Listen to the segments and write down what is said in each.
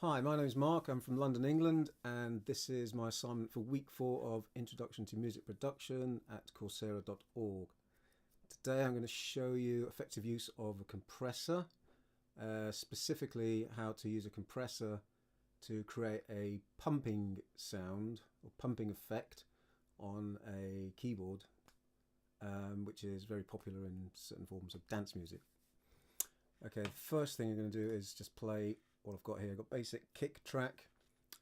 Hi, my name is Mark. I'm from London, England, and this is my assignment for week 4 of Introduction to Music Production at Coursera.org. Today I'm going to show you effective use of a compressor, specifically how to use a compressor to create a pumping sound or pumping effect on a keyboard, which is very popular in certain forms of dance music. Okay, the first thing I'm going to do is just play what I've got here. I've got basic kick track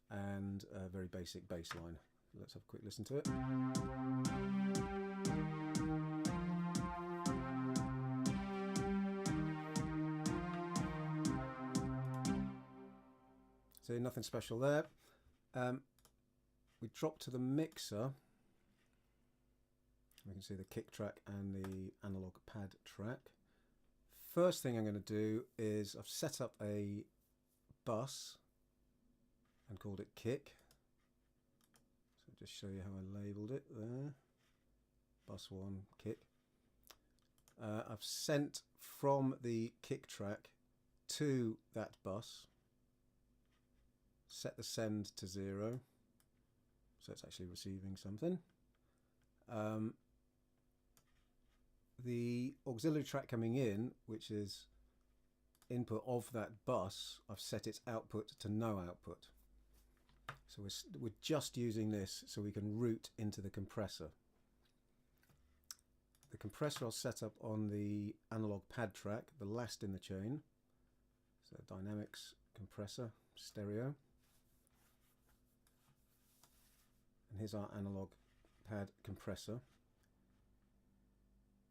and a very basic bass line. Let's have a quick listen to it. So nothing special there. We drop to the mixer. We can see the kick track and the analog pad track. First thing I'm going to do is I've set up a bus and called it kick. So just show you how I labelled it there. Bus 1 kick. I've sent from the kick track to that bus. Set the send to 0, so it's actually receiving something. The auxiliary track coming in, which is input of that bus, I've set its output to no output. So we're just using this so we can route into the compressor. The compressor I'll set up on the analog pad track, the last in the chain. So dynamics compressor, stereo. And here's our analog pad compressor.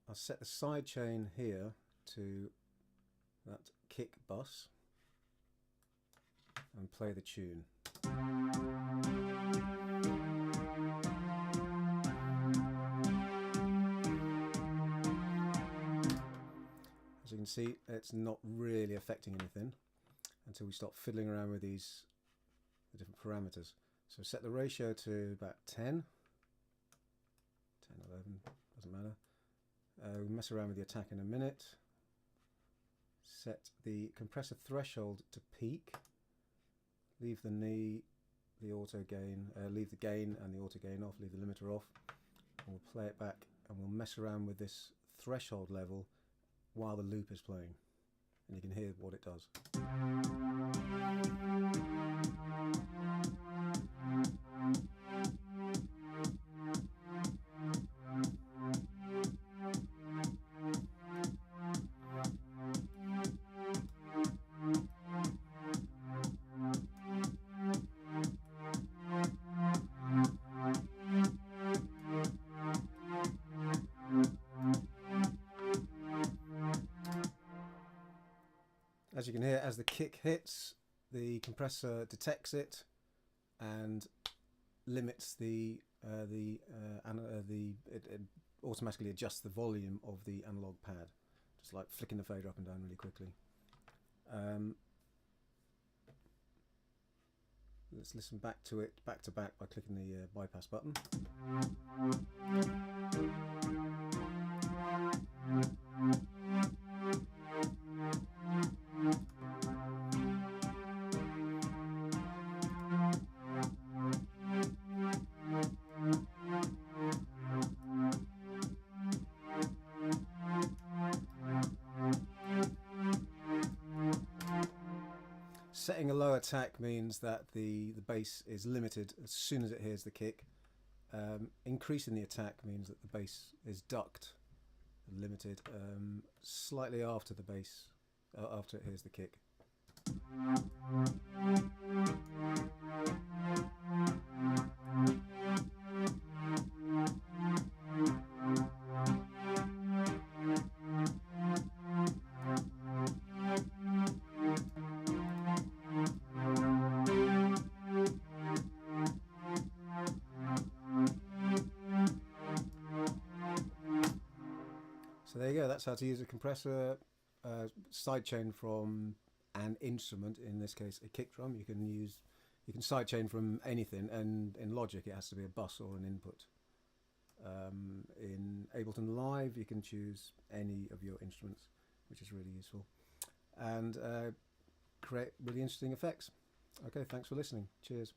I'll set the side chain here to that kick bus and play the tune. As you can see, it's not really affecting anything until we start fiddling around with the different parameters. So set the ratio to about 10, 11, doesn't matter. We'll mess around with the attack in a minute. Set the compressor threshold to peak. Leave the auto gain, leave the gain and the auto gain off, leave the limiter off. And we'll play it back and we'll mess around with this threshold level while the loop is playing. And you can hear what it does. As you can hear, as the kick hits, the compressor detects it and limits it automatically adjusts the volume of the analog pad, just like flicking the fader up and down really quickly. Let's listen back to it back to back by clicking the bypass button. Setting a low attack means that the bass is limited as soon as it hears the kick. Increasing the attack means that the bass is ducked, limited, slightly after the bass, after it hears the kick. So there you go, that's how to use a compressor sidechain from an instrument, in this case a kick drum. You can sidechain from anything, and in Logic it has to be a bus or an input. In Ableton Live you can choose any of your instruments, which is really useful, and create really interesting effects. Okay, thanks for listening. Cheers.